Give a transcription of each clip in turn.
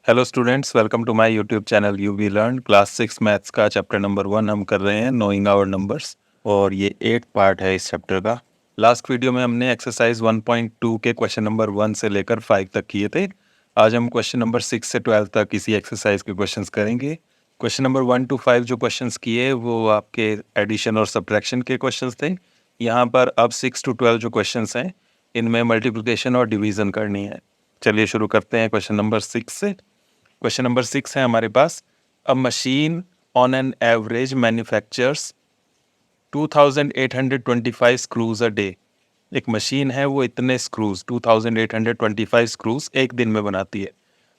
Hello students, welcome to my YouTube channel you we learn. Class 6 maths का chapter number 1 हम कर रहे हैं, नोइंग आवर नंबर्स, और ये 8th पार्ट है इस चैप्टर का। लास्ट वीडियो में हमने एक्सरसाइज 1.2 के क्वेश्चन नंबर 1 से लेकर 5 तक किए थे। आज हम क्वेश्चन नंबर 6 से 12 तक इसी एक्सरसाइज के क्वेश्चंस करेंगे। क्वेश्चन नंबर 1 to 5 जो क्वेश्चंस किए वो आपके एडिशन और सब्ट्रैक्शन के क्वेश्चंस थे। यहाँ पर अब 6 to 12 जो क्वेश्चंस हैं इनमें मल्टीप्लिकेशन और डिवीज़न करनी है। चलिए शुरू करते हैं क्वेश्चन नंबर 6 से। क्वेश्चन नंबर 6 है हमारे पास, a machine on an average manufactures 2825 screws a day. एक मशीन है वो इतने स्क्रूज 2825 स्क्रूज एक दिन में बनाती है।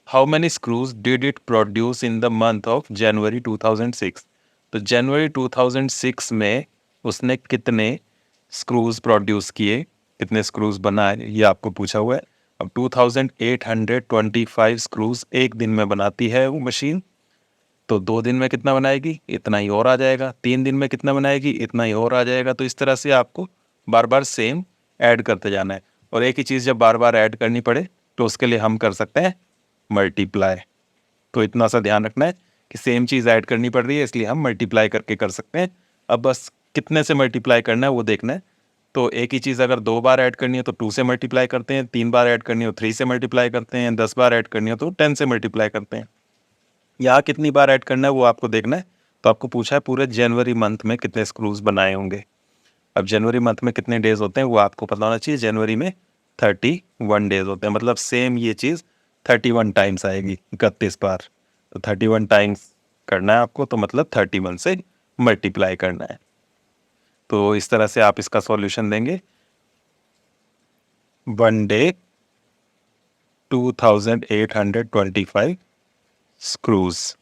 How many screws did it produce in the month of January 2006। तो जनवरी 2006 में उसने कितने स्क्रूज प्रोड्यूस किए, कितने स्क्रूज बनाए, ये आपको पूछा हुआ है। अब 2825 स्क्रूज एक दिन में बनाती है वो मशीन, तो 2 दिन में कितना बनाएगी, इतना ही और आ जाएगा। 3 दिन में कितना बनाएगी, इतना ही और आ जाएगा। तो इस तरह से आपको बार बार सेम ऐड करते जाना है, और एक ही चीज़ जब बार बार ऐड करनी पड़े तो उसके लिए हम कर सकते हैं मल्टीप्लाई। तो इतना सा ध्यान रखना है कि सेम चीज़ ऐड करनी पड़ रही है, इसलिए हम मल्टीप्लाई करके कर सकते हैं। अब बस कितने से मल्टीप्लाई करना है वो देखना है। तो एक ही चीज़ अगर 2 बार ऐड करनी है तो 2 से मल्टीप्लाई करते हैं, 3 बार ऐड करनी हो 3 से मल्टीप्लाई करते हैं, 10 बार ऐड करनी हो तो 10 से मल्टीप्लाई करते हैं। यहाँ कितनी बार ऐड करना है वो आपको देखना है। तो आपको पूछा है पूरे जनवरी मंथ में कितने स्क्रूज बनाए होंगे। अब जनवरी मंथ में कितने डेज होते हैं वो आपको पता होना चाहिए। जनवरी में 31 डेज होते हैं, मतलब सेम ये चीज़ 31 टाइम्स आएगी, 31 बार। तो 31 टाइम्स करना है आपको, तो मतलब 31 से मल्टीप्लाई करना है। तो इस तरह से आप इसका सॉल्यूशन देंगे। 1 डे 2825 स्क्रूज,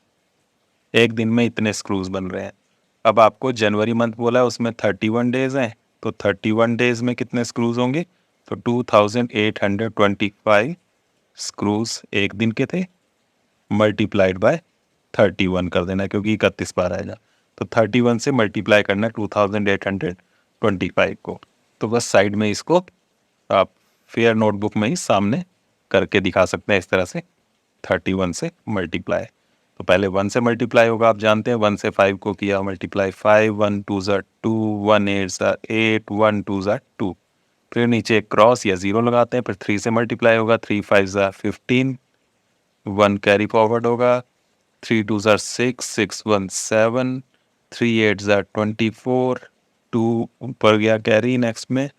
एक दिन में इतने स्क्रूज बन रहे हैं। अब आपको जनवरी मंथ बोला है, उसमें 31 डेज हैं, तो 31 डेज में कितने स्क्रूज होंगे, तो 2825 स्क्रूज एक दिन के थे, मल्टीप्लाइड बाय 31 कर देना, क्योंकि 31 बार आएगा। तो 31 से मल्टीप्लाई करना है 2825 को। तो बस साइड में इसको आप फेयर नोटबुक में ही सामने करके दिखा सकते हैं इस तरह से, 31 से मल्टीप्लाई। तो पहले 1 से मल्टीप्लाई होगा, आप जानते हैं 1 से 5 को किया मल्टीप्लाई, 5 1 2 ज़ा 2, 1 8 ज़ा 8, 1 2 ज़ा 2। फिर नीचे क्रॉस या ज़ीरो लगाते हैं, फिर 3 से मल्टीप्लाई होगा, 3 5 ज़ा 15, 1 कैरी फॉरवर्ड होगा, 3 2 ज़ा 6, 6 1 7, 3 8 ज़ा 24, 2 ऊपर गया कैरी नेक्स्ट में,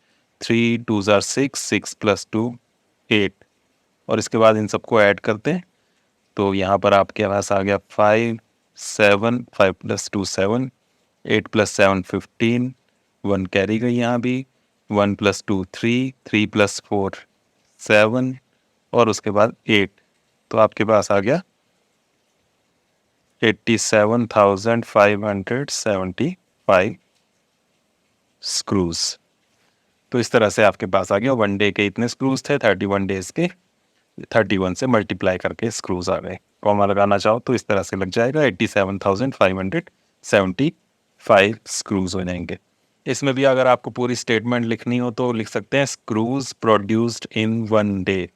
3 2 ज़ा 6, 6 प्लस 2 8, और इसके बाद इन सबको ऐड करते हैं। तो यहाँ पर आपके पास आ गया 5 7, 5 प्लस 2 7, 8 प्लस 7 15, 1 कैरी गई यहाँ भी, 1 प्लस 2 3, 3 प्लस 4 7, और उसके बाद 8। तो आपके पास आ गया 87,575 स्क्रूज। तो इस तरह से आपके पास आ गया 1 डे के इतने स्क्रूज थे, 31 डेज के 31 से मल्टीप्लाई करके स्क्रूज आ गए। कॉमा लगाना चाहो तो इस तरह से लग जाएगा, 87,575 स्क्रूज हो जाएंगे। इसमें भी अगर आपको पूरी स्टेटमेंट लिखनी हो तो लिख सकते हैं स्क्रूज प्रोड्यूस्ड इन 1 डे,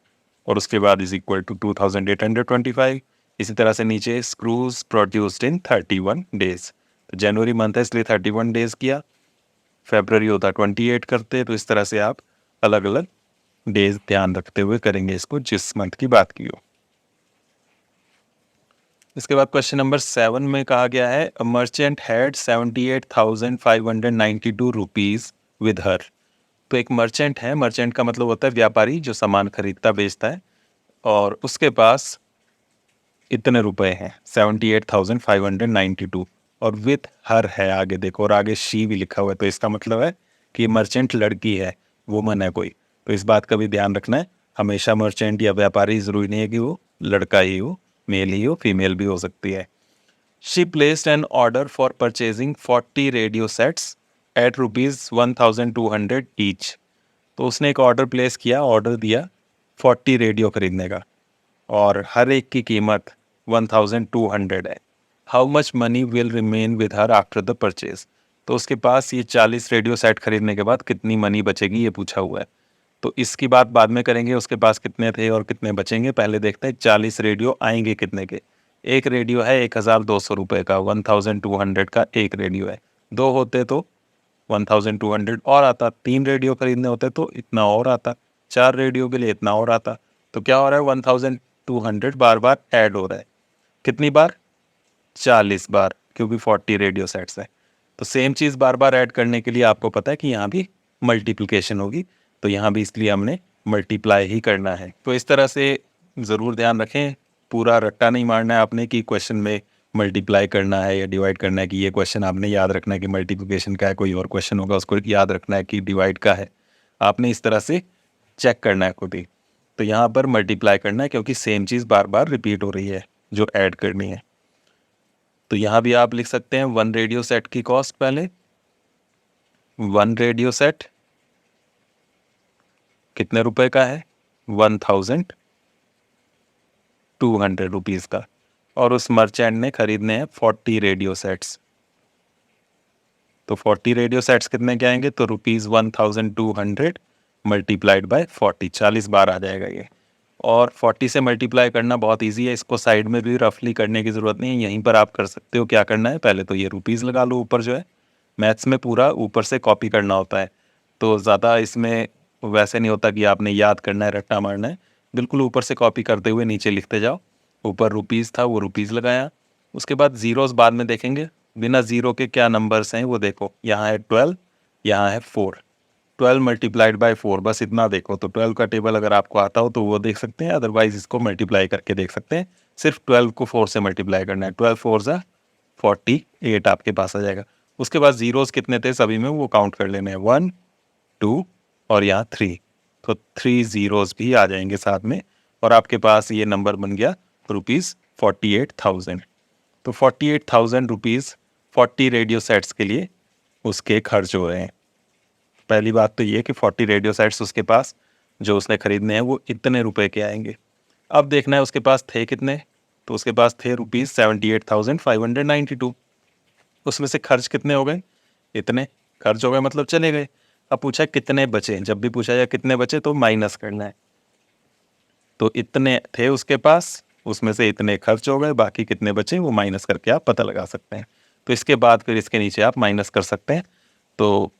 और उसके बाद इज इक्वल टू 2825। इसी तरह से नीचे स्क्रूज प्रोड्यूस्ड इन 31 डेज। तो जनवरी मंथ है इसलिए 31 डेज किया, फेब्रवरी होता 28 करते। तो इस तरह से आप अलग अलग डेज ध्यान रखते हुए करेंगे इसको, जिस मंथ की बात की हो। इसके बाद क्वेश्चन नंबर 7 में कहा गया है, a merchant had 78,592 rupees with her. तो एक मर्चेंट है, मर्चेंट का मतलब होता है व्यापारी जो सामान खरीदता बेचता है, और उसके पास इतने रुपए हैं 78,592, और विथ हर है आगे देखो, और आगे शी भी लिखा हुआ है। तो इसका मतलब है कि मर्चेंट लड़की है, वुमन है कोई। तो इस बात का भी ध्यान रखना है, हमेशा मर्चेंट या व्यापारी ज़रूरी नहीं है कि वो लड़का ही हो, मेल ही हो, फीमेल भी हो सकती है। She placed an order for purchasing 40 radio sets at ₹1,200 each. तो उसने एक ऑर्डर प्लेस किया, ऑर्डर दिया 40 रेडियो खरीदने का, और हर एक की कीमत 1,200 है। How much money will remain with her after the purchase. तो उसके पास ये 40 रेडियो सेट खरीदने के बाद कितनी मनी बचेगी ये पूछा हुआ है। तो इसकी बात बाद में करेंगे, उसके पास कितने थे और कितने बचेंगे। पहले देखते हैं 40 रेडियो आएंगे कितने के। एक रेडियो है 1200 रुपये का, 1200 का एक रेडियो है। दो होते तो 1200 और आता, 3 रेडियो खरीदने होते तो इतना और आता, 4 रेडियो के लिए इतना और आता। तो क्या हो रहा है, 1200 बार बार ऐड हो रहा है। कितनी बार, 40 बार, क्योंकि 40 रेडियो सेट्स है। तो सेम चीज़ बार बार ऐड करने के लिए आपको पता है कि यहाँ भी मल्टीप्लिकेशन होगी, तो यहाँ भी इसलिए हमने मल्टीप्लाई ही करना है। तो इस तरह से ज़रूर ध्यान रखें, पूरा रट्टा नहीं मारना है आपने कि क्वेश्चन में मल्टीप्लाई करना है या डिवाइड करना है, कि ये क्वेश्चन आपने याद रखना है कि मल्टीप्लिकेशन का है, कोई और क्वेश्चन होगा उसको याद रखना है कि डिवाइड का है। आपने इस तरह से चेक करना है खुद ही। तो यहाँ पर मल्टीप्लाई करना है क्योंकि सेम चीज़ बार बार रिपीट हो रही है जो ऐड करनी है। तो यहाँ भी आप लिख सकते हैं 1 रेडियो सेट की कॉस्ट। पहले 1 रेडियो सेट कितने रुपए का है, 1200 रुपीज़ का, और उस मर्चेंट ने खरीदने हैं 40 रेडियो सेट्स। तो 40 रेडियो सेट्स कितने के आएंगे, तो ₹1200 मल्टीप्लाइड बाय 40, 40 बार आ जाएगा ये। और 40 से मल्टीप्लाई करना बहुत इजी है, इसको साइड में भी रफली करने की ज़रूरत नहीं है, यहीं पर आप कर सकते हो। क्या करना है, पहले तो ये रुपीज़ लगा लो ऊपर, जो है मैथ्स में पूरा ऊपर से कॉपी करना होता है, तो ज़्यादा इसमें वैसे नहीं होता कि आपने याद करना है, रट्टा मारना है। बिल्कुल ऊपर से कॉपी करते हुए नीचे लिखते जाओ। ऊपर रुपीज़ था, वो रुपीज़ लगाया। उसके बाद ज़ीरोज़ बाद में देखेंगे, बिना ज़ीरो के क्या नंबर्स हैं वो देखो। यहाँ है 12, यहाँ है 4, 12 मल्टीप्लाइड बाय 4, बस इतना देखो। तो 12 का टेबल अगर आपको आता हो तो वो देख सकते हैं, अदरवाइज इसको मल्टीप्लाई करके देख सकते हैं। सिर्फ 12 को 4 से मल्टीप्लाई करना है, 12 4 ज़ा 48 आपके पास आ जाएगा। उसके बाद ज़ीरोज़ कितने थे सभी में वो काउंट कर लेने हैं, 1 2 और यहाँ 3, तो 3 ज़ीरोज़ भी आ जाएंगे साथ में, और आपके पास ये नंबर बन गया ₹48,000। तो 48,000 रुपीज़ 40 रेडियो सेट्स के लिए उसके खर्च हो रहे हैं। पहली बात तो ये कि 40 रेडियो सेट्स उसके पास जो उसने खरीदने हैं वो इतने रुपए के आएंगे। अब देखना है उसके पास थे कितने, तो उसके पास थे ₹78,592। उसमें से खर्च कितने हो गए, इतने खर्च हो गए, मतलब चले गए। अब पूछा कितने बचे, जब भी पूछा जाए कितने बचे तो माइनस करना है। तो इतने थे उसके पास, उसमें से इतने खर्च हो गए, बाकी कितने बचे वो माइनस करके आप पता लगा सकते हैं। तो इसके बाद फिर इसके नीचे आप माइनस कर सकते हैं। तो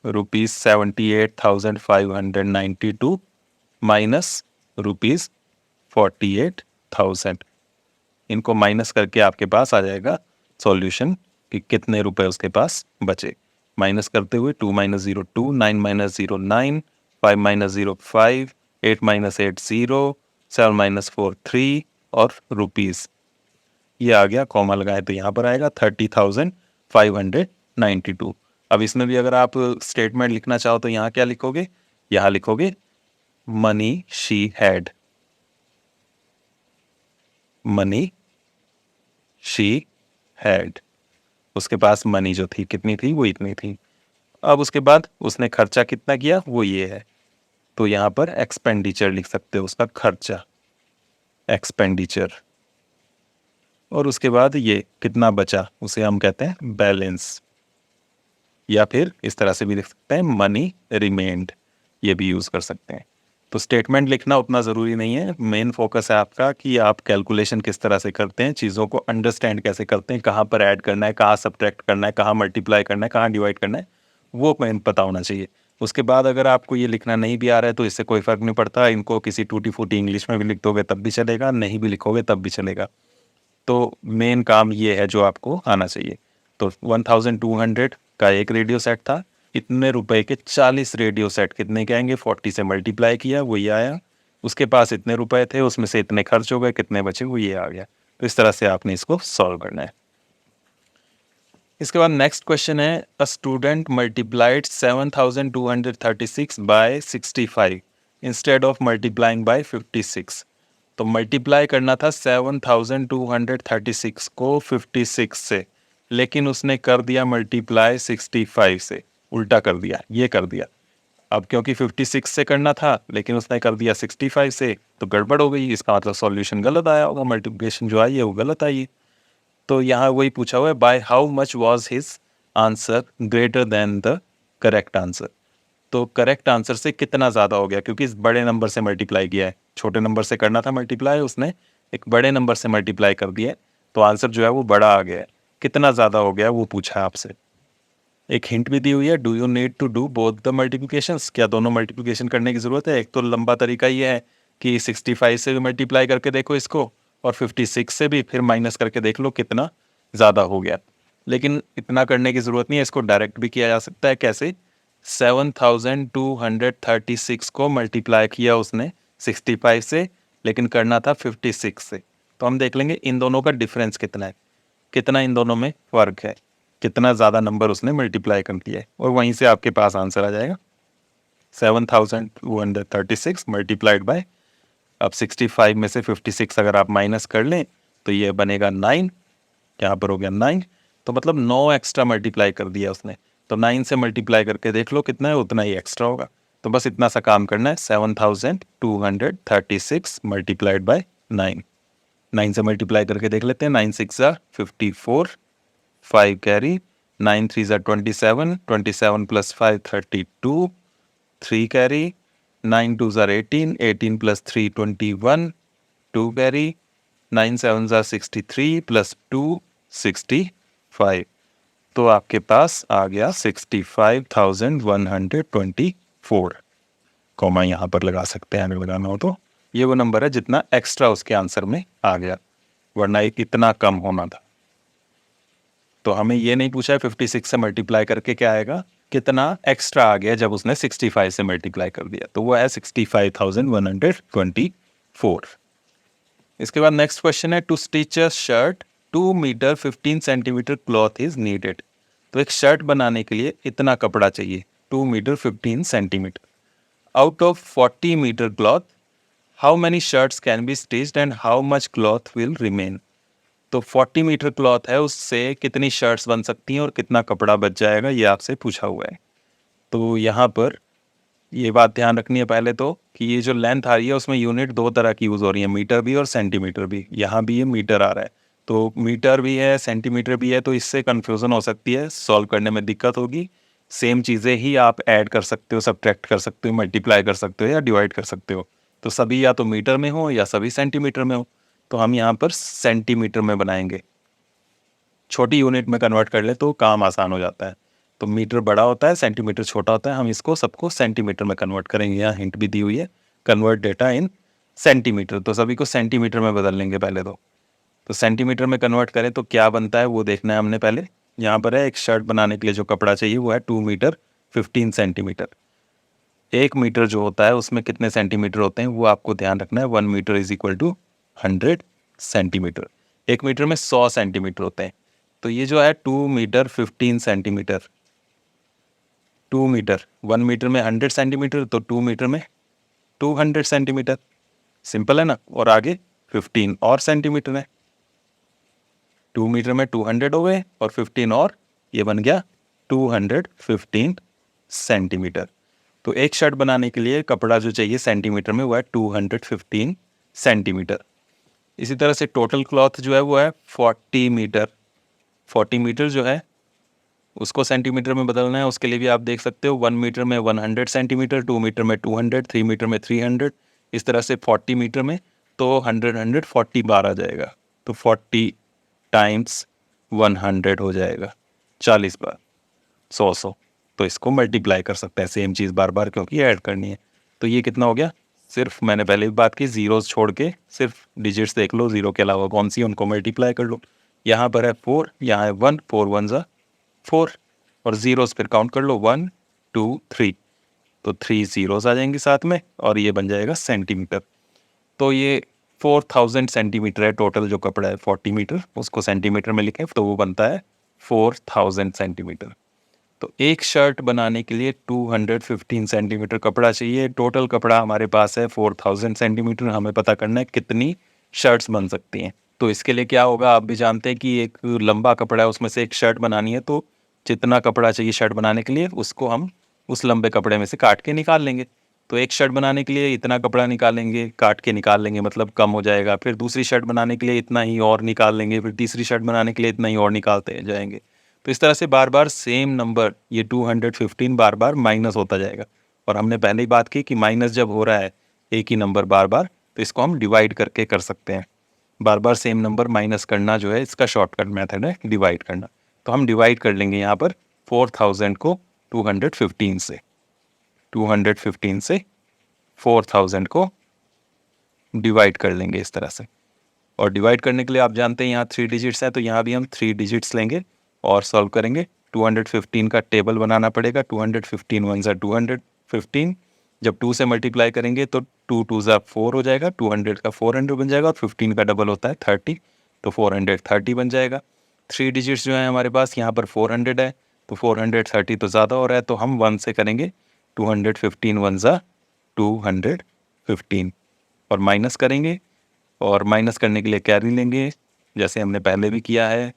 ₹78,592 माइनस ₹48,000, इनको माइनस करके आपके पास आ जाएगा सॉल्यूशन कि कितने रुपए उसके पास बचे। माइनस करते हुए 2 minus 0 2, 9 minus 0 9, 5 minus 0 5, 8 minus 8 0, 7 minus 4 3 और रुपीज़ ये आ गया, कॉमा लगाए तो यहाँ पर आएगा 30,592। अब इसमें भी अगर आप स्टेटमेंट लिखना चाहो तो यहाँ क्या लिखोगे, यहाँ लिखोगे money she had, money she had, उसके पास मनी जो थी कितनी थी, वो इतनी थी। अब उसके बाद उसने खर्चा कितना किया वो ये है, तो यहाँ पर एक्सपेंडिचर लिख सकते हो, उसका खर्चा, एक्सपेंडिचर। और उसके बाद ये कितना बचा उसे हम कहते हैं बैलेंस, या फिर इस तरह से भी लिख सकते हैं मनी रिमेंड, ये भी यूज़ कर सकते हैं। तो स्टेटमेंट लिखना उतना ज़रूरी नहीं है, मेन फोकस है आपका कि आप कैलकुलेशन किस तरह से करते हैं, चीज़ों को अंडरस्टैंड कैसे करते हैं, कहाँ पर ऐड करना है, कहाँ सब्ट्रैक्ट करना है, कहाँ मल्टीप्लाई करना है, कहाँ डिवाइड करना है, वो मेन पता होना चाहिए। उसके बाद अगर आपको ये लिखना नहीं भी आ रहा है तो इससे कोई फ़र्क नहीं पड़ता, इनको किसी टूटी फूटी इंग्लिश में भी लिख दोगे तब भी चलेगा, नहीं भी लिखोगे तब भी चलेगा। तो मेन काम ये है जो आपको आना चाहिए। तो 1200 का एक रेडियो सेट था, इतने रुपए के 40 रेडियो सेट कितने के आएंगे, 40 से मल्टीप्लाई किया वो ये आया। उसके पास इतने रुपए थे, उसमें से इतने खर्च हो गए, कितने बचे वो ये आ गया। तो इस तरह से आपने इसको सॉल्व करना है। इसके बाद नेक्स्ट क्वेश्चन है, a student multiplied 7236 by 65 instead of multiplying by 56। तो मल्टीप्लाई करना था 7236 को 56 से, लेकिन उसने कर दिया मल्टीप्लाई 65 से, उल्टा कर दिया, ये कर दिया। अब क्योंकि 56 से करना था लेकिन उसने कर दिया 65 से, तो गड़बड़ हो गई, इसका मतलब सॉल्यूशन गलत आया होगा, मल्टीप्लिकेशन जो आई है वो गलत आई है। तो यहाँ वही पूछा हुआ है, by how much was his answer greater than the correct answer. तो करेक्ट आंसर से कितना ज़्यादा हो गया, क्योंकि इस बड़े नंबर से मल्टीप्लाई किया है, छोटे नंबर से करना था मल्टीप्लाई, उसने एक बड़े नंबर से मल्टीप्लाई कर दिया है, तो आंसर जो है वो बड़ा आ गया है। कितना ज़्यादा हो गया वो पूछा है आपसे। एक हिंट भी दी हुई है, do you need to do both the multiplications, क्या दोनों मल्टीप्लिकेशन करने की ज़रूरत है। एक तो लंबा तरीका ये है कि 65 से भी मल्टीप्लाई करके देखो इसको, और 56 से भी, फिर माइनस करके देख लो कितना ज़्यादा हो गया। लेकिन इतना करने की ज़रूरत नहीं है, इसको डायरेक्ट भी किया जा सकता है। कैसे? 7236 को मल्टीप्लाई किया उसने 65 से, लेकिन करना था 56 से। तो हम देख लेंगे इन दोनों का डिफरेंस कितना है, कितना इन दोनों में फ़र्क है, कितना ज़्यादा नंबर उसने मल्टीप्लाई कर दिया है, और वहीं से आपके पास आंसर आ जाएगा। 7236 मल्टीप्लाइड बाय, अब 65 में से 56 अगर आप माइनस कर लें तो ये बनेगा 9, यहाँ पर हो गया 9, तो मतलब 9 एक्स्ट्रा मल्टीप्लाई कर दिया उसने। तो 9 से मल्टीप्लाई करके देख लो कितना है, उतना ही एक्स्ट्रा होगा। तो बस इतना सा काम करना है, 7236 मल्टीप्लाइड बाय 9। 9 से मल्टीप्लाई करके देख लेते हैं, 9 6 ज़ा 54, 5 कैरी, 9 3 ज़ा 27, 27 प्लस 5 32, 3 कैरी, 9 2 ज़ा 18, 18 प्लस 3 21, 2 कैरी, 9 7 ज़ा 63 प्लस 2 65। तो आपके पास आ गया 65,124। कॉमा यहाँ पर लगा सकते हैं अगर लगाना हो तो। ये वो नंबर है जितना एक्स्ट्रा उसके आंसर में आ गया, वरना इतना कम होना था। तो हमें ये नहीं पूछा है 56 से मल्टीप्लाई करके क्या आएगा, कितना एक्स्ट्रा आ गया जब उसने 65 से मल्टीप्लाई कर दिया, तो वो है 65,124। इसके बाद नेक्स्ट क्वेश्चन है, to stitch a shirt 2 metre 15 centimetre cloth is needed. तो एक शर्ट बनाने के लिए इतना कपड़ा चाहिए, 2 metre 15 centimetre. Out of 40 metre cloth how many shirts can be stitched and how much cloth will remain. तो 40 मीटर क्लॉथ है, उससे कितनी शर्ट्स बन सकती हैं और कितना कपड़ा बच जाएगा, ये आपसे पूछा हुआ है। तो यहाँ पर ये बात ध्यान रखनी है पहले तो, कि ये जो लेंथ आ रही है उसमें यूनिट दो तरह की यूज़ हो रही है, मीटर भी और सेंटीमीटर भी। यहाँ भी ये मीटर आ रहा है, तो मीटर भी है सेंटीमीटर भी है, तो इससे कन्फ्यूज़न हो सकती है, सॉल्व करने में दिक्कत होगी। सेम चीज़ें ही आप ऐड कर सकते हो, सब्ट्रैक्ट कर सकते हो, मल्टीप्लाई कर सकते हो या डिवाइड कर सकते हो। तो सभी या तो मीटर में हो या सभी सेंटीमीटर में हो, तो हम यहाँ पर सेंटीमीटर में बनाएंगे। छोटी यूनिट में कन्वर्ट कर ले तो काम आसान हो जाता है। तो मीटर बड़ा होता है, सेंटीमीटर छोटा होता है, हम इसको सबको सेंटीमीटर में कन्वर्ट करेंगे। यहाँ हिंट भी दी हुई है, कन्वर्ट डेटा इन सेंटीमीटर, तो सभी को सेंटीमीटर में बदल लेंगे पहले तो सेंटीमीटर में कन्वर्ट करें तो क्या बनता है वो देखना है हमने पहले। यहाँ पर है, एक शर्ट बनाने के लिए जो कपड़ा चाहिए वो है 2 मीटर 15 सेंटीमीटर। 1 मीटर जो होता है उसमें कितने सेंटीमीटर होते हैं वो आपको ध्यान रखना है। 1 metre is equal to 100 centimetre. 1 metre में 100 सेंटीमीटर होते हैं। तो ये जो है 2 मीटर 15 सेंटीमीटर, 2 मीटर, 1 मीटर में 100 सेंटीमीटर, तो 2 मीटर में 200 सेंटीमीटर। सिंपल है ना। और आगे 15 और सेंटीमीटर है, 2 मीटर में 200 हो गए और 15 और, ये बन गया 215 सेंटीमीटर। तो एक शर्ट बनाने के लिए कपड़ा जो चाहिए सेंटीमीटर में वो है 215 सेंटीमीटर। इसी तरह से टोटल क्लॉथ जो है वो है 40 मीटर। 40 मीटर जो है उसको सेंटीमीटर में बदलना है, उसके लिए भी आप देख सकते हो 1 मीटर में 100 सेंटीमीटर, 2 मीटर में 200, 3 मीटर में 300, इस तरह से 40 मीटर में तो 100 40 बार आ जाएगा, तो 40 टाइम्स 100 हो जाएगा 40 बार, 100। तो इसको मल्टीप्लाई कर सकते हैं सेम चीज़ बार बार, क्योंकि ऐड करनी है। तो ये कितना हो गया, सिर्फ मैंने पहले भी बात की, जीरोस छोड़ के सिर्फ डिजिट्स देख लो, जीरो के अलावा कौन सी उनको मल्टीप्लाई कर लो। यहाँ पर है 4, यहाँ है 1, 4 1 ज़ा 4, और जीरोस फिर काउंट कर लो 1 2 3, तो 3 जीरोस आ जाएंगे साथ में, और ये बन जाएगा सेंटीमीटर। तो ये 4000 सेंटीमीटर है टोटल जो कपड़ा है 40 मीटर, उसको सेंटीमीटर में लिखें तो वो बनता है 4000 सेंटीमीटर। तो एक शर्ट बनाने के लिए 215 सेंटीमीटर कपड़ा चाहिए। टोटल कपड़ा हमारे पास है 4000 सेंटीमीटर। हमें पता करना है कितनी शर्ट्स बन सकती हैं। तो इसके लिए क्या होगा, आप भी जानते हैं कि एक लंबा कपड़ा है, उसमें से एक शर्ट बनानी है, तो जितना कपड़ा चाहिए शर्ट बनाने के लिए उसको हम उस लंबे कपड़े में से काट के निकाल लेंगे। तो एक शर्ट बनाने के लिए इतना कपड़ा निकालेंगे, काट के निकाल लेंगे, मतलब कम हो जाएगा। फिर दूसरी शर्ट बनाने के लिए इतना ही और निकाल लेंगे, फिर तीसरी शर्ट बनाने के लिए इतना ही और निकालते जाएंगे। तो इस तरह से बार बार सेम नंबर, ये 215 बार बार माइनस होता जाएगा। और हमने पहले ही बात की कि माइनस जब हो रहा है एक ही नंबर बार बार, तो इसको हम डिवाइड करके कर सकते हैं। बार बार सेम नंबर माइनस करना जो है इसका शॉर्टकट मेथड है डिवाइड करना। तो हम डिवाइड कर लेंगे यहाँ पर 4000 को 215 से, 215 से 4000 को डिवाइड कर लेंगे इस तरह से। और डिवाइड करने के लिए आप जानते हैं यहाँ 3 डिजिट्स हैं, तो यहाँ भी हम 3 डिजिट्स लेंगे और सॉल्व करेंगे। 215 का टेबल बनाना पड़ेगा। 215 वन ज़ा 215, जब 2 से मल्टीप्लाई करेंगे तो 2 2 ज़ा 4 हो जाएगा, 200 का 400 बन जाएगा और 15 का डबल होता है 30, तो 430 बन जाएगा। 3 डिजिट्स जो हैं हमारे पास, यहाँ पर 400 है, तो 430 तो ज़्यादा हो रहा है, तो हम 1 से करेंगे। 215 वन ज़ा 215 और माइनस करेंगे, और माइनस करने के लिए कैरी लेंगे जैसे हमने पहले भी किया है।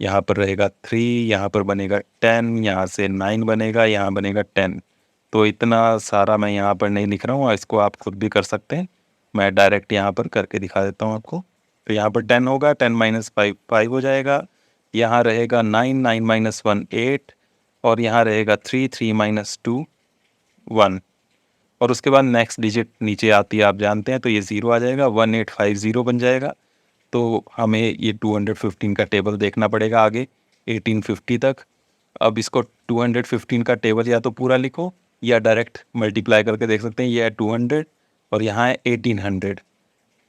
यहाँ पर रहेगा 3, यहाँ पर बनेगा 10, यहाँ से 9 बनेगा, यहाँ बनेगा 10। तो इतना सारा मैं यहाँ पर नहीं लिख रहा हूँ, इसको आप खुद भी कर सकते हैं। मैं डायरेक्ट यहाँ पर करके दिखा देता हूँ आपको। तो यहाँ पर 10 होगा, 10 माइनस 5 5 हो जाएगा। यहाँ रहेगा 9, 9 माइनस 1 8, और यहाँ रहेगा 3, 3 माइनस 2 1। और उसके बाद नेक्स्ट डिजिट नीचे आती है, आप जानते हैं, तो ये 0 आ जाएगा, 1850 बन जाएगा। तो हमें ये 215 का टेबल देखना पड़ेगा आगे 1850 तक। अब इसको 215 का टेबल या तो पूरा लिखो या डायरेक्ट मल्टीप्लाई करके देख सकते हैं। ये है 200 और यहाँ है 1800,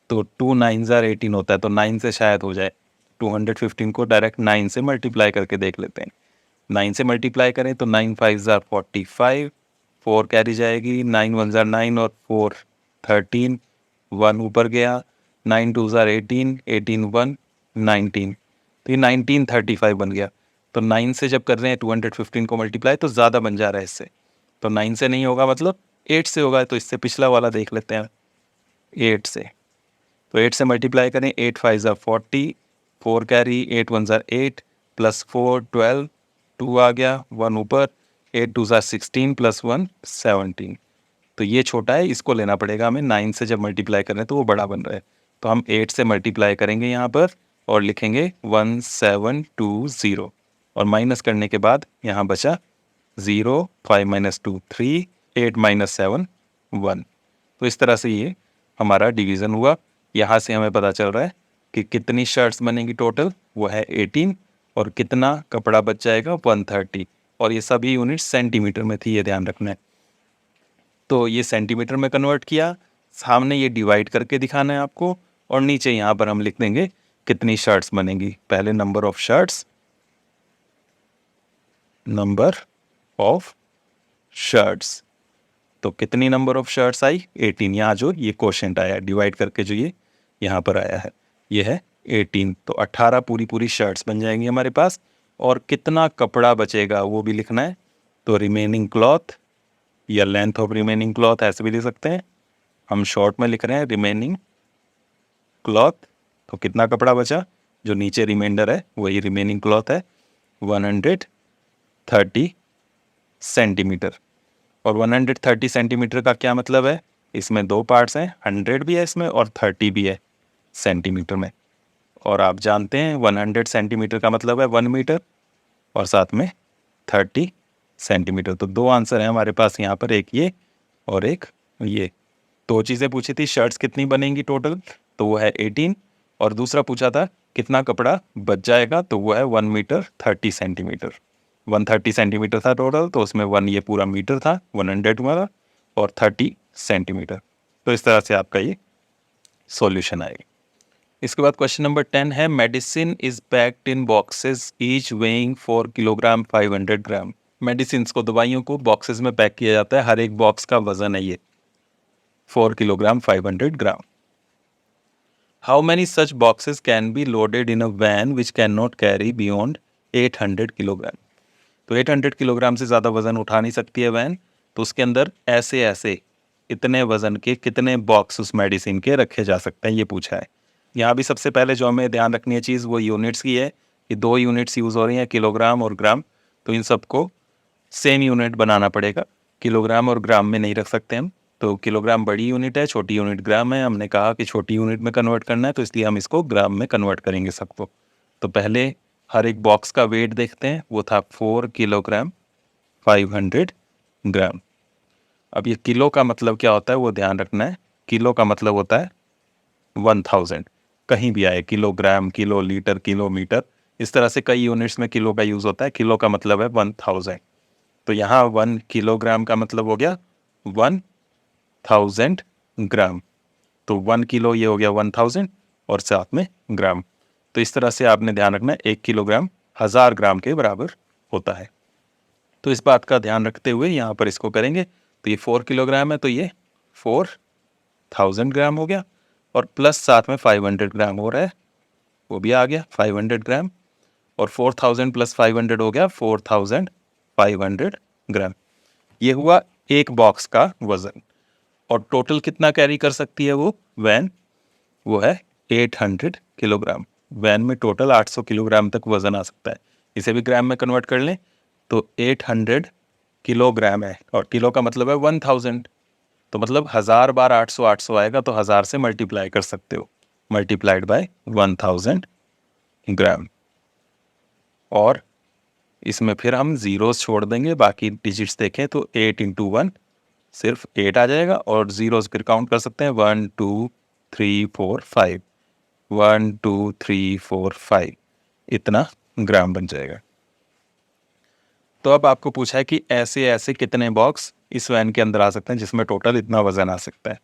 तो 2 9 ज़ार 18 होता है, तो 9 से शायद हो जाए। 215 को डायरेक्ट 9 से मल्टीप्लाई करके देख लेते हैं। 9 से मल्टीप्लाई करें तो 9 5 ज़ार 45, 4 कैरी जाएगी, 9 1 ज़ार 9 और 4 13, 1 ऊपर गया, 9 2 ज़ार 18, 18 1 19, तो ये 1935 बन गया। तो 9 से जब कर रहे हैं 215 को मल्टीप्लाई तो ज़्यादा बन जा रहा है इससे, तो 9 से नहीं होगा, मतलब 8 से होगा। तो इससे पिछला वाला देख लेते हैं 8 से। तो 8 से मल्टीप्लाई करें, 8 5 ज़ार 40, 4 कैरी, 8 1 ज़ार 8 प्लस 4 12, 2 आ गया, 1 ऊपर, 8 2 ज़ार 16 प्लस 1 17। तो ये छोटा है, इसको लेना पड़ेगा हमें। 9 से जब मल्टीप्लाई कर रहे हैं तो वो बड़ा बन रहा है, तो हम 8 से मल्टीप्लाई करेंगे यहाँ पर और लिखेंगे 1720, और माइनस करने के बाद यहाँ बचा 0, 5 माइनस 2 3, 8 माइनस 7 1। तो इस तरह से ये हमारा डिवीज़न हुआ। यहाँ से हमें पता चल रहा है कि कितनी शर्ट्स बनेंगी टोटल, वो है 18, और कितना कपड़ा बच जाएगा 130, और ये सभी यूनिट सेंटीमीटर में थी, ये ध्यान रखना है। तो ये सेंटीमीटर में कन्वर्ट किया, सामने ये डिवाइड करके दिखाना है आपको, और नीचे यहाँ पर हम लिख देंगे कितनी शर्ट्स बनेंगी। पहले number of shirts, number of shirts, तो कितनी नंबर ऑफ शर्ट्स आई 18। यहाँ जो ये क्वोशंट आया डिवाइड करके, जो ये यहाँ पर आया है, ये है 18, तो 18 पूरी पूरी शर्ट्स बन जाएंगी हमारे पास। और कितना कपड़ा बचेगा वो भी लिखना है, तो रिमेनिंग क्लॉथ या लेंथ ऑफ रिमेनिंग क्लॉथ ऐसे भी लिख सकते हैं। हम शॉर्ट में लिख रहे हैं रिमेनिंग क्लॉथ, तो कितना कपड़ा बचा, जो नीचे रिमाइंडर है वही रिमेनिंग क्लॉथ है, 130 सेंटीमीटर। और 130 सेंटीमीटर का क्या मतलब है, इसमें दो पार्ट्स हैं, 100 भी है इसमें और 30 भी है सेंटीमीटर में। और आप जानते हैं 100 सेंटीमीटर का मतलब है 1 मीटर, और साथ में 30 सेंटीमीटर। तो दो आंसर हैं हमारे पास यहाँ पर, एक ये और एक ये। दो चीज़ें पूछी थी, शर्ट्स कितनी बनेंगी टोटल, तो वो है 18, और दूसरा पूछा था कितना कपड़ा बच जाएगा, तो वो है 1 मीटर 30 सेंटीमीटर। 130 सेंटीमीटर था टोटल, तो उसमें 1 ये पूरा मीटर था 100 वाला, और 30 सेंटीमीटर। तो इस तरह से आपका ये सॉल्यूशन आएगा। इसके बाद क्वेश्चन नंबर 10 है, medicine is packed in boxes each weighing 4 kilogram 500 gram. Medicine को, दवाइयों को बॉक्सेस में पैक किया जाता है, हर एक बॉक्स का वजन है ये 4 kilogram 500 gram. How many such boxes can be loaded in a van which can not carry beyond 800 kilogram. तो 800 किलोग्राम से ज़्यादा वज़न उठा नहीं सकती है वैन, तो उसके अंदर ऐसे ऐसे इतने वज़न के कितने बॉक्स उस मेडिसिन के रखे जा सकते हैं, ये पूछा है। यहाँ भी सबसे पहले जो हमें ध्यान रखनी है चीज़, वो यूनिट्स की है कि 2 यूनिट्स यूज़ हो रही हैं, किलोग्राम और ग्राम, तो इन सबको सेम यूनिट बनाना पड़ेगा। किलोग्राम और ग्राम में नहीं रख सकते हम, तो किलोग्राम बड़ी यूनिट है, छोटी यूनिट ग्राम है। हमने कहा कि छोटी यूनिट में कन्वर्ट करना है, तो इसलिए हम इसको ग्राम में कन्वर्ट करेंगे सबको। तो पहले हर एक बॉक्स का वेट देखते हैं, वो था 4 किलोग्राम 500 ग्राम। अब ये किलो का मतलब क्या होता है वो ध्यान रखना है। किलो का मतलब होता है 1000, कहीं भी आए, किलोग्राम, किलो लीटर, किलोमीटर, इस तरह से कई यूनिट्स में किलो का यूज़ होता है। किलो का मतलब है 1000। तो यहाँ 1 किलोग्राम का मतलब हो गया 1000 ग्राम। तो 1 किलो ये हो गया 1000 और साथ में ग्राम। तो इस तरह से आपने ध्यान रखना है 1 किलोग्राम 1000 ग्राम के बराबर होता है। तो इस बात का ध्यान रखते हुए यहाँ पर इसको करेंगे। तो ये 4 किलोग्राम है तो ये 4000 ग्राम हो गया, और प्लस साथ में 500 ग्राम हो रहा है, वो भी आ गया 500 ग्राम, और 4000 प्लस 500 हो गया 4500 ग्राम। ये हुआ एक बॉक्स का वज़न। और टोटल कितना कैरी कर सकती है वो वैन? वो है 800 किलोग्राम। वैन में टोटल 800 किलोग्राम तक वज़न आ सकता है। इसे भी ग्राम में कन्वर्ट कर लें तो 800 किलोग्राम है, और किलो का मतलब है 1000। तो मतलब 1000 बार 800 800 आएगा, तो 1000 से मल्टीप्लाई कर सकते हो, मल्टीप्लाइड बाय 1000 ग्राम। और इसमें फिर हम ज़ीरोज़ छोड़ देंगे, बाकी डिजिट्स देखें तो 8 इंटू 1 सिर्फ 8 आ जाएगा, और ज़ीरोज़ फिर काउंट कर सकते हैं 1 2 3 4 5, 1 2 3 4 5, इतना ग्राम बन जाएगा। तो अब आपको पूछा है कि ऐसे ऐसे कितने बॉक्स इस वैन के अंदर आ सकते हैं जिसमें टोटल इतना वज़न आ सकता है।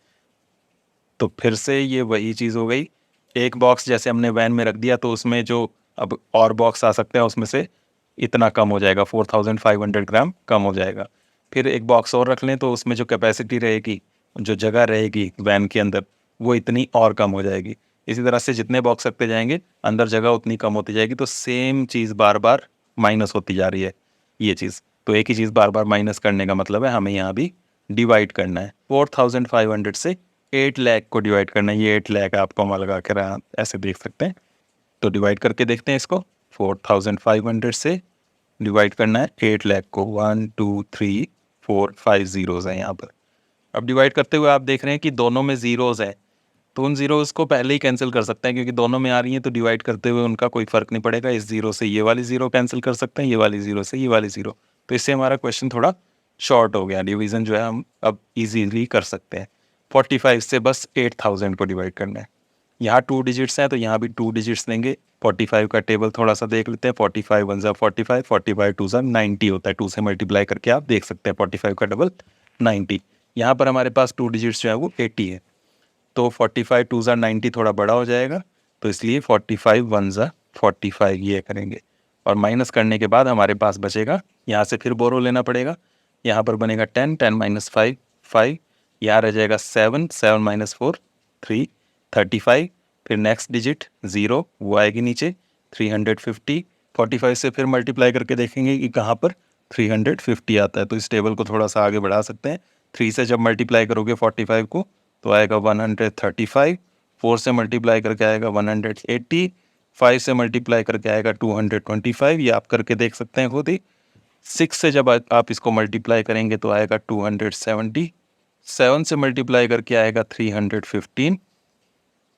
तो फिर से ये वही चीज़ हो गई, एक बॉक्स जैसे हमने वैन में रख दिया तो उसमें जो अब और बॉक्स आ सकते हैं उसमें से इतना कम हो जाएगा, 4500 ग्राम कम हो जाएगा। फिर एक बॉक्स और रख लें तो उसमें जो कैपेसिटी रहेगी, जो जगह रहेगी वैन के अंदर, वो इतनी और कम हो जाएगी। इसी तरह से जितने बॉक्स रखते जाएंगे अंदर जगह उतनी कम होती जाएगी। तो सेम चीज़ बार बार माइनस होती जा रही है ये चीज़। तो एक ही चीज़ बार बार माइनस करने का मतलब है हमें यहाँ भी डिवाइड करना है। 4500 से 8 लाख को डिवाइड करना है। ये 8 लाख आपको वहाँ लगा कर ऐसे देख सकते हैं। तो डिवाइड करके देखते हैं इसको। 4500 से डिवाइड करना है 8 लाख को। 1 2 3 4 5 ज़ीरोज़ हैं यहाँ पर। अब डिवाइड करते हुए आप देख रहे हैं कि दोनों में ज़ीरोज़ हैं, तो उन ज़ीरोज़ को पहले ही कैंसिल कर सकते हैं, क्योंकि दोनों में आ रही हैं तो डिवाइड करते हुए उनका कोई फ़र्क नहीं पड़ेगा। इस ज़ीरो से ये वाली ज़ीरो कैंसिल कर सकते हैं, ये वाली ज़ीरो से ये वाली ज़ीरो। तो इससे हमारा क्वेश्चन थोड़ा शॉर्ट हो गया। डिवीज़न जो है हम अब ईज़िली कर सकते हैं। 45 से बस 8000 को डिवाइड करना है। यहाँ 2 डिजिट्स हैं तो यहाँ भी 2 डिजिट्स देंगे। 45 का टेबल थोड़ा सा देख लेते हैं। 45 1 ज़ा 45, 45 2 ज़ा 90 होता है। 2 से मल्टीप्लाई करके आप देख सकते हैं 45 का डबल 90। यहाँ पर हमारे पास 2 डिजिट्स जो है वो 80 है। तो 45 2 ज़ा 90 थोड़ा बड़ा हो जाएगा, तो इसलिए 45 1 ज़ा 45 ये करेंगे। और माइनस करने के बाद हमारे पास बचेगा, यहाँ से फिर बोरो लेना पड़ेगा। यहाँ पर बनेगा 10, 10 माइनस 5 5, यहाँ रह जाएगा 7, 7 माइनस 4 3, 35। फिर नेक्स्ट डिजिट 0 वो आएगी नीचे। 350, 45 से फिर मल्टीप्लाई करके देखेंगे कि कहाँ पर 350 आता है। तो इस टेबल को थोड़ा सा आगे बढ़ा सकते हैं। 3 से जब मल्टीप्लाई करोगे 45 को तो आएगा 135। 4 से मल्टीप्लाई करके आएगा 180। 5 से मल्टीप्लाई करके आएगा 225। ये आप करके देख सकते हैं खुद ही। 6 से जब आप इसको मल्टीप्लाई करेंगे तो आएगा 270। 7 से मल्टीप्लाई करके आएगा 315।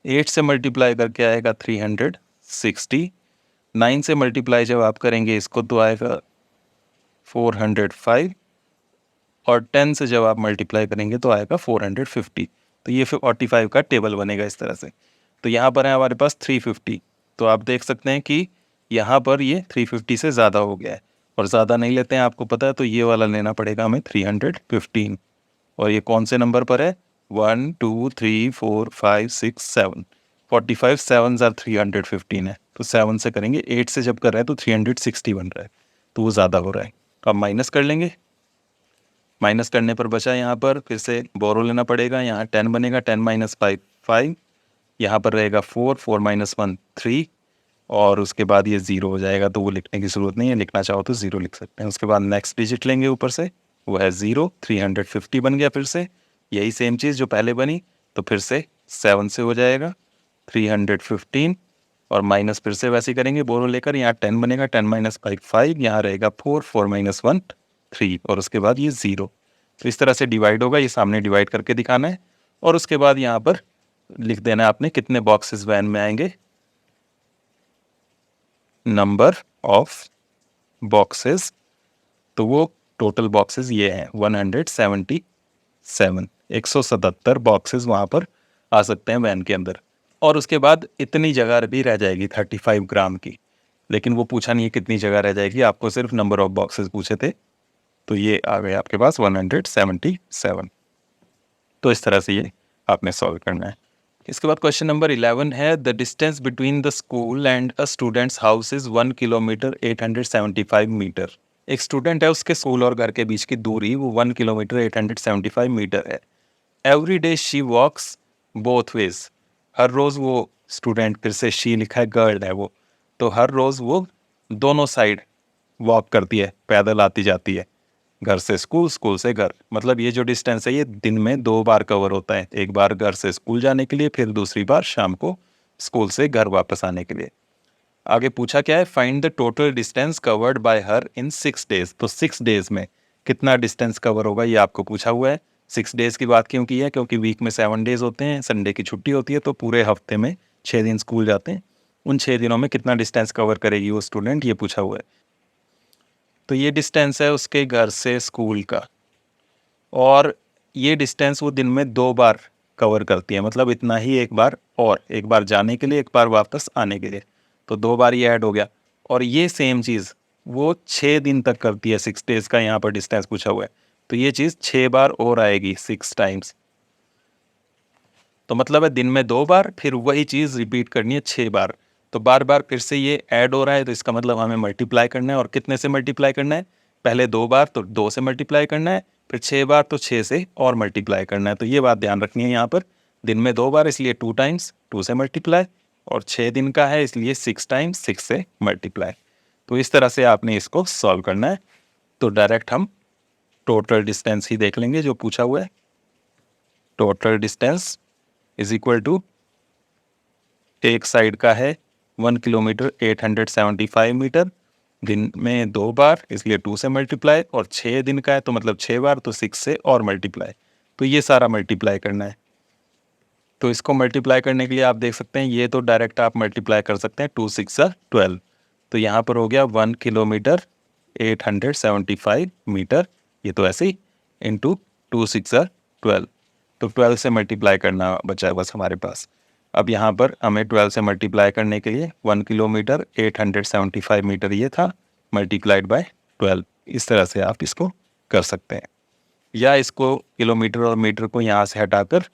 8 से मल्टीप्लाई करके आएगा 360। 9 से मल्टीप्लाई जब आप करेंगे इसको तो आएगा 405। और 10 से जब आप मल्टीप्लाई करेंगे तो आएगा 450। तो ये फिर 45 का टेबल बनेगा इस तरह से। तो यहाँ पर है हमारे पास 350। तो आप देख सकते हैं कि यहाँ पर ये 350 से ज़्यादा हो गया है, और ज़्यादा नहीं लेते हैं आपको पता है, तो ये वाला लेना पड़ेगा हमें 315। और ये कौन से नंबर पर है? 1 2 3 4 5 6 7। 45 7 ज़ा 315 है, तो 7 से करेंगे। 8 से जब कर रहे हैं तो 360 बन रहा है, तो वो ज़्यादा हो रहा है। अब माइनस कर लेंगे। माइनस करने पर बचा यहाँ पर फिर से बोरो लेना पड़ेगा। यहाँ 10 बनेगा। 10 माइनस 5 5, यहाँ पर रहेगा 4, 4 माइनस 1 3, और उसके बाद ये 0 हो जाएगा, तो वो लिखने की ज़रूरत नहीं है। लिखना चाहो तो 0 लिख सकते हैं। उसके बाद नेक्स्ट डिजिट लेंगे ऊपर से, वो है 0। 350 बन गया। फिर से यही सेम चीज़ जो पहले बनी, तो फिर से 7 से हो जाएगा 315, और माइनस फिर से वैसे ही करेंगे बोरो लेकर। यहाँ 10 बनेगा। 10 माइनस 5 5, यहाँ रहेगा 4, 4 माइनस 1 3, और उसके बाद ये 0। तो इस तरह से डिवाइड होगा। ये सामने डिवाइड करके दिखाना है, और उसके बाद यहाँ पर लिख देना है आपने कितने बॉक्सेस वैन में आएंगे। नंबर ऑफ बॉक्सेस, तो वो टोटल बॉक्सेस ये हैं 170 7, 177 बॉक्सेस वहाँ पर आ सकते हैं वैन के अंदर। और उसके बाद इतनी जगह भी रह जाएगी 35 ग्राम की, लेकिन वो पूछा नहीं है कितनी जगह रह जाएगी, आपको सिर्फ नंबर ऑफ बॉक्सेस पूछे थे। तो ये आ गए आपके पास 177। तो इस तरह से ये आपने सॉल्व करना है। इसके बाद क्वेश्चन नंबर 11 है, the distance between the school and a student's house is 1 kilometre 875 metre. एक स्टूडेंट है, उसके स्कूल और घर के बीच की दूरी वो 1 किलोमीटर 875 मीटर है। Every day she walks both ways. हर रोज़ वो स्टूडेंट, फिर से शी लिखा है, गर्ल है वो, तो हर रोज़ वो दोनों साइड वॉक करती है, पैदल आती जाती है, घर से स्कूल, स्कूल से घर। मतलब ये जो डिस्टेंस है ये दिन में 2 बार कवर होता है, एक बार घर से स्कूल जाने के लिए, फिर दूसरी बार शाम को स्कूल से घर वापस आने के लिए। आगे पूछा क्या है, find the total distance covered by her in 6 days. तो 6 डेज में कितना डिस्टेंस कवर होगा ये आपको पूछा हुआ है। 6 डेज की बात क्यों की है, क्योंकि वीक में 7 डेज होते हैं, संडे की छुट्टी होती है, तो पूरे हफ्ते में 6 दिन स्कूल जाते हैं। उन 6 दिनों में कितना डिस्टेंस कवर करेगी वो स्टूडेंट, ये पूछा हुआ है। तो ये डिस्टेंस है उसके घर से स्कूल का, और ये डिस्टेंस वो दिन में 2 बार कवर करती है, मतलब इतना ही एक बार, और एक बार जाने के लिए, एक बार वापस आने के लिए, तो 2 बार ये ऐड हो गया। और ये सेम चीज़ वो 6 दिन तक करती है, 6 डेज़ का यहाँ पर डिस्टेंस पूछा हुआ है, तो ये चीज़ 6 बार और आएगी, 6 टाइम्स। तो मतलब है दिन में 2 बार, फिर वही चीज़ रिपीट करनी है 6 बार। तो बार बार फिर से ये ऐड हो रहा है, तो इसका मतलब हमें मल्टीप्लाई करना है। और कितने से मल्टीप्लाई करना है, पहले 2 बार तो 2 से मल्टीप्लाई करना है, फिर 6 बार तो 6 से और मल्टीप्लाई करना है। तो ये बात ध्यान रखनी है यहाँ पर, दिन में 2 बार इसलिए 2 टाइम्स 2 से मल्टीप्लाई, और 6 दिन का है इसलिए 6 टाइम्स 6 से मल्टीप्लाई। तो इस तरह से आपने इसको सॉल्व करना है। तो डायरेक्ट हम टोटल डिस्टेंस ही देख लेंगे जो पूछा हुआ है। Total distance is equal to, एक साइड का है 1 किलोमीटर 875 मीटर, दिन में 2 बार इसलिए 2 से मल्टीप्लाई, और 6 दिन का है तो मतलब 6 बार, तो 6 से और मल्टीप्लाई। तो ये सारा मल्टीप्लाई करना है। तो इसको मल्टीप्लाई करने के लिए आप देख सकते हैं, ये तो डायरेक्ट आप मल्टीप्लाई कर सकते हैं, 2 6 12। तो यहाँ पर हो गया 1 किलोमीटर 875 मीटर, ये तो ऐसे ही, इंटू 2 6 12। तो 12 से मल्टीप्लाई करना बचा है बस हमारे पास। अब यहाँ पर हमें 12 से मल्टीप्लाई करने के लिए 1 किलोमीटर 875 मीटर ये था, मल्टीप्लाइड बाय 12। इस तरह से आप इसको कर सकते हैं, या इसको किलोमीटर और मीटर को यहाँ से हटाकर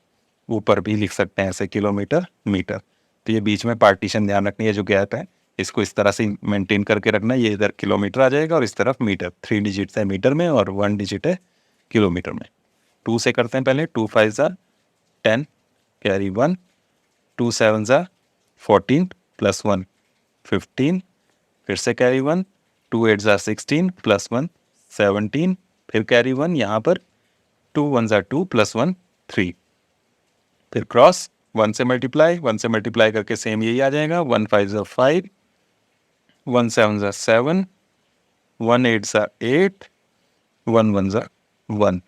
ऊपर भी लिख सकते हैं ऐसे, किलोमीटर मीटर। तो ये बीच में पार्टीशन ध्यान रखनी है, जो गैप है इसको इस तरह से मेंटेन करके रखना है। ये इधर किलोमीटर आ जाएगा और इस तरफ मीटर, 3 डिजिट है मीटर में और 1 डिजिट है किलोमीटर में। 2 से करते हैं पहले, 2 5 ज़ा 10 कैरी 1, 2 7 ज़ा 14 प्लस 1 15, फिर से कैरी 1, 2 8 ज़ा 16 प्लस 1 17, फिर कैरी 1, यहाँ पर 2 1 ज़ा 2 प्लस 1 3, फिर क्रॉस 1 से मल्टीप्लाई, 1 से मल्टीप्लाई करके सेम यही आ जाएगा, 1 5 ज़ा 5, 1 7 ज़ा 7, 1 8 ज़ा 8, 1 1 ज़ा 1।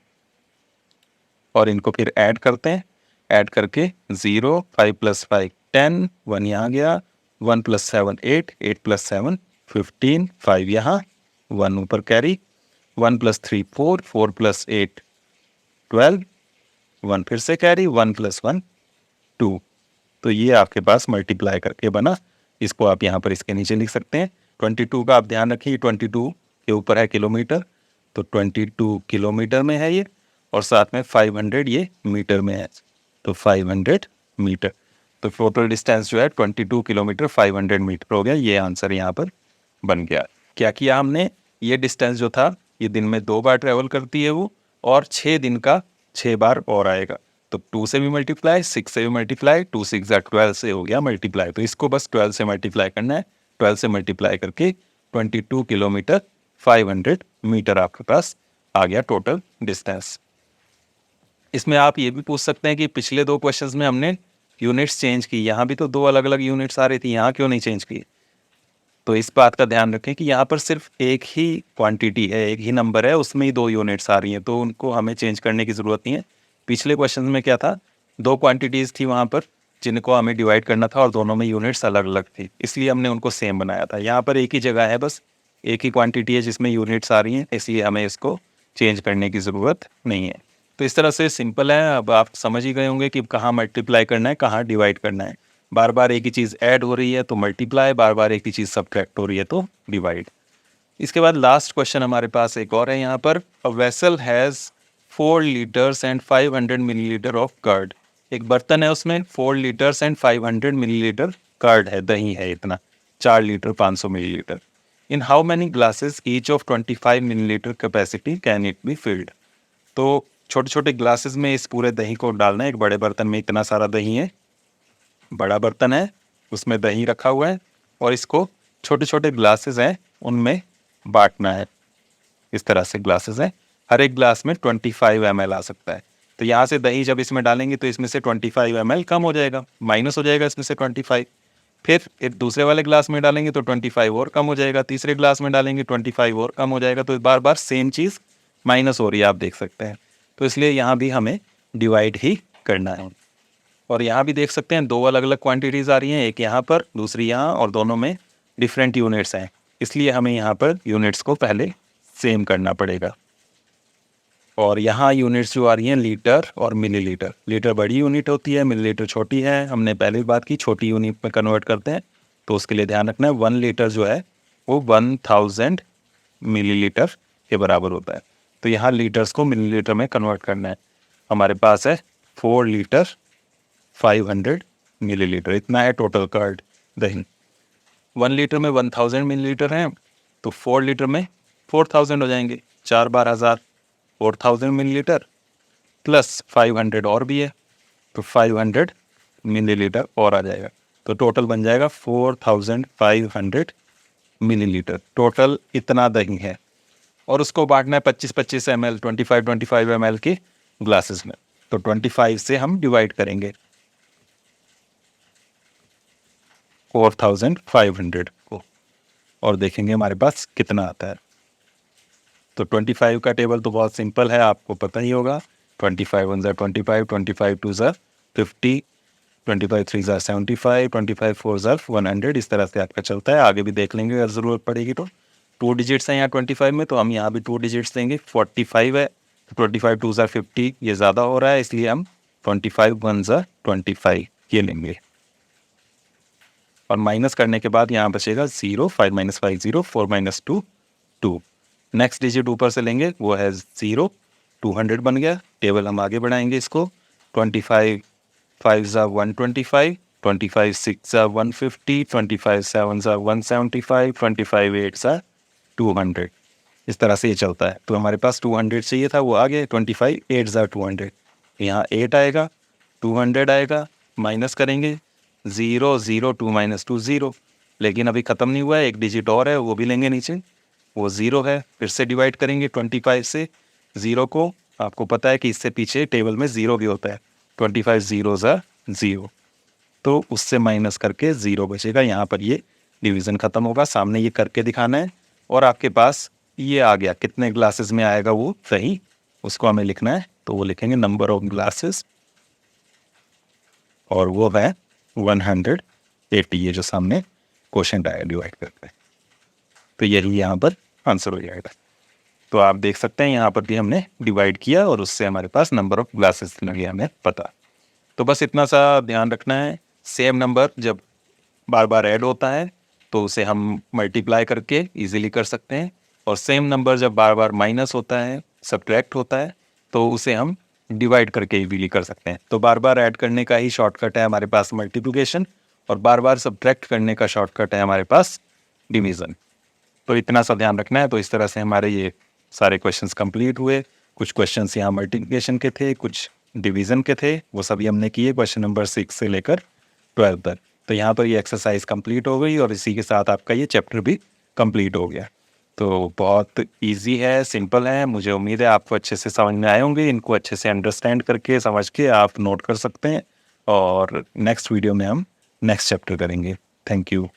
और इनको फिर ऐड करते हैं, ऐड करके 0 5 प्लस 5 10, 1 यहाँ गया, 1 प्लस 7 8, 8 प्लस 7 15, 5 यहाँ, 1 ऊपर कैरी, 1 प्लस 3 4, 4 प्लस 8 12, 1 फिर से कैरी, 1 प्लस 1 2। तो ये आपके पास मल्टीप्लाई करके बना। इसको आप यहाँ पर इसके नीचे लिख सकते हैं। 22 का आप ध्यान रखिए, 22 के ऊपर है किलोमीटर, तो 22 किलोमीटर में है ये, और साथ में 500 ये मीटर में है, तो 500 मीटर। तो टोटल डिस्टेंस जो है 22 किलोमीटर 500 मीटर हो गया। ये आंसर यहाँ पर बन गया। क्या किया हमने, ये डिस्टेंस जो था ये दिन में 2 बार ट्रेवल करती है वो, और 6 दिन का 6 बार और आएगा। तो 2 से भी मल्टीप्लाई, 6 से भी मल्टीप्लाई, 2 6 ज़ा 12 से हो गया मल्टीप्लाई। तो इसको बस 12 से मल्टीप्लाई करना है। 12 से मल्टीप्लाई करके 22 किलोमीटर 500 मीटर आपके पास आ गया टोटल डिस्टेंस। इसमें आप ये भी पूछ सकते हैं कि पिछले 2 क्वेश्चंस में हमने यूनिट्स चेंज की, यहाँ भी तो 2 अलग अलग यूनिट्स आ रही थी, यहाँ क्यों नहीं चेंज की। तो इस बात का ध्यान रखें कि यहाँ पर सिर्फ एक ही क्वांटिटी है, एक ही नंबर है, उसमें ही 2 यूनिट्स आ रही हैं, तो उनको हमें चेंज करने की ज़रूरत नहीं है। पिछले क्वेश्चन में क्या था, 2 क्वांटिटीज़ थी वहाँ पर जिनको हमें डिवाइड करना था, और दोनों में यूनिट्स अलग अलग थी, इसलिए हमने उनको सेम बनाया था। यहाँ पर एक ही जगह है, बस एक ही क्वांटिटी है जिसमें यूनिट्स आ रही हैं, इसलिए हमें इसको चेंज करने की ज़रूरत नहीं है। तो इस तरह से सिंपल है। अब आप समझ ही गए होंगे कि कहाँ मल्टीप्लाई करना है, कहाँ डिवाइड करना है। बार बार एक ही चीज़ ऐड हो रही है तो मल्टीप्लाई, बार बार एक ही चीज़ सब्ट्रैक्ट हो रही है तो डिवाइड। इसके बाद लास्ट क्वेश्चन हमारे पास एक और है यहाँ पर। A vessel has 4 litres and 500 millilitre of curd. एक बर्तन है, उसमें 4 लीटर्स एंड 500 मिलीलीटर कर्ड है, दही है इतना, 4 litre 500 millilitre. In how many glasses each of 25 millilitre capacity can it be filled. तो छोटे छोटे ग्लासेस में इस पूरे दही को डालना है। एक बड़े बर्तन में इतना सारा दही है, बड़ा बर्तन है, उसमें दही रखा हुआ है, और इसको छोटे छोटे ग्लासेस हैं उनमें बांटना है। इस तरह से ग्लासेस हैं, हर एक ग्लास में 25 ml आ सकता है। तो यहाँ से दही जब इसमें डालेंगे तो इसमें से 25 ml कम हो जाएगा, माइनस हो जाएगा इसमें से 25। फिर एक दूसरे वाले ग्लास में डालेंगे तो 25 और कम हो जाएगा, तीसरे ग्लास में डालेंगे 25 और कम हो जाएगा। तो बार बार सेम चीज़ माइनस हो रही है, आप देख सकते हैं। तो इसलिए यहाँ भी हमें डिवाइड ही करना है। और यहाँ भी देख सकते हैं 2 अलग अलग क्वांटिटीज़ आ रही हैं, एक यहाँ पर दूसरी यहाँ, और दोनों में डिफरेंट यूनिट्स हैं। इसलिए हमें यहाँ पर यूनिट्स को पहले सेम करना पड़ेगा। और यहाँ यूनिट्स जो आ रही हैं लीटर और मिलीलीटर। लीटर बड़ी यूनिट होती है, मिलीलीटर छोटी है। हमने पहले भी बात की, छोटी यूनिट में कन्वर्ट करते हैं, तो उसके लिए ध्यान रखना है 1 लीटर जो है वो 1000 मिलीलीटर के बराबर होता है। तो यहाँ लीटर्स को मिलीलीटर में कन्वर्ट करना है। हमारे पास है 4 लीटर 500 मिलीलीटर, इतना है टोटल कर्ड दही। 1 लीटर में 1000 मिलीलीटर हैं, तो 4 लीटर में 4000 हो जाएंगे, 4 बार 1000, 4000 मिलीलीटर प्लस 500 और भी है, तो 500 मिलीलीटर और आ जाएगा। तो टोटल बन जाएगा 4500 मिलीलीटर। टोटल इतना दही है, और उसको बांटना है 25-25 ml, 25-25 ml के ग्लासेस में। तो 25 से हम डिवाइड करेंगे 4500 को, और देखेंगे हमारे पास कितना आता है। तो 25 का टेबल तो बहुत सिंपल है, आपको पता ही होगा। 25 1 ज़ा 25, 25 2 ज़ा 50, 25 3 ज़ा 75, 25 4 ज़ा 100। इस तरह से आपका चलता है। आगे भी देख लेंगे अगर ज़रूरत पड़ेगी तो। 2 डिजिट्स हैं यहाँ 25 में, तो हम यहाँ भी 2 डिजिट्स देंगे। 45 है, 25 2 ज़ा 50, ये ज़्यादा हो रहा है, इसलिए हम 25 1 ज़ा 25 ये लेंगे। और माइनस करने के बाद यहाँ बचेगा 0, 5 - 5 0, 4 - 2 2। नेक्स्ट डिजिट ऊपर से लेंगे, वो है 0, 200 बन गया। टेबल हम आगे बढ़ाएंगे इसको। 25 5 ज़ा 125, 25 6 ज़ा 150, 25 7 ज़ा 175, 25 8 ज़ा 200। इस तरह से ये चलता है। तो हमारे पास 200 चाहिए था, वो आ गया। 25 8 ज़ा 200, यहाँ 8 आएगा, 200 आएगा, माइनस करेंगे 0 0 2 - 2 0। लेकिन अभी ख़त्म नहीं हुआ है, एक डिजिट और है, वो भी लेंगे नीचे, वो 0 है। फिर से डिवाइड करेंगे 25 से। 0 को आपको पता है कि इससे पीछे टेबल में 0 भी होता है। 25 0 ज़ा 0, तो उससे माइनस करके 0 बचेगा। यहाँ पर ये डिवीज़न ख़त्म होगा। सामने ये करके दिखाना है, और आपके पास ये आ गया। कितने ग्लासेस में आएगा वो सही, उसको हमें लिखना है। तो वो लिखेंगे नंबर ऑफ ग्लासेस, और वो है 180, ये जो सामने क्वेश्चन आया डिवाइड करके। तो यही यहाँ पर आंसर हो जाएगा। तो आप देख सकते हैं यहाँ पर भी हमने डिवाइड किया, और उससे हमारे पास नंबर ऑफ ग्लासेस लगे हमें पता। तो बस इतना सा ध्यान रखना है। सेम नंबर जब बार बार ऐड होता है तो उसे हम मल्टीप्लाई करके इजीली कर सकते हैं, और सेम नंबर जब बार बार माइनस होता है, सब्ट्रैक्ट होता है, तो उसे हम डिवाइड करके इजीली कर सकते हैं। तो बार बार ऐड करने का ही शॉर्टकट है हमारे पास मल्टीप्लिकेशन, और बार बार सब्ट्रैक्ट करने का शॉर्टकट है हमारे पास डिवीज़न। तो इतना सा ध्यान रखना है। तो इस तरह से हमारे ये सारे क्वेश्चंस कंप्लीट हुए। कुछ क्वेश्चंस यहाँ मल्टीप्लिकेशन के थे, कुछ डिवीज़न के थे, वो सभी हमने किए क्वेश्चन नंबर 6 से लेकर 12 तक। तो यहाँ पर ये एक्सरसाइज कंप्लीट हो गई, और इसी के साथ आपका ये चैप्टर भी कंप्लीट हो गया। तो बहुत इजी है, सिंपल है। मुझे उम्मीद है आपको अच्छे से समझ में आए होंगे। इनको अच्छे से अंडरस्टैंड करके, समझ के आप नोट कर सकते हैं, और नेक्स्ट वीडियो में हम नेक्स्ट चैप्टर करेंगे। Thank you.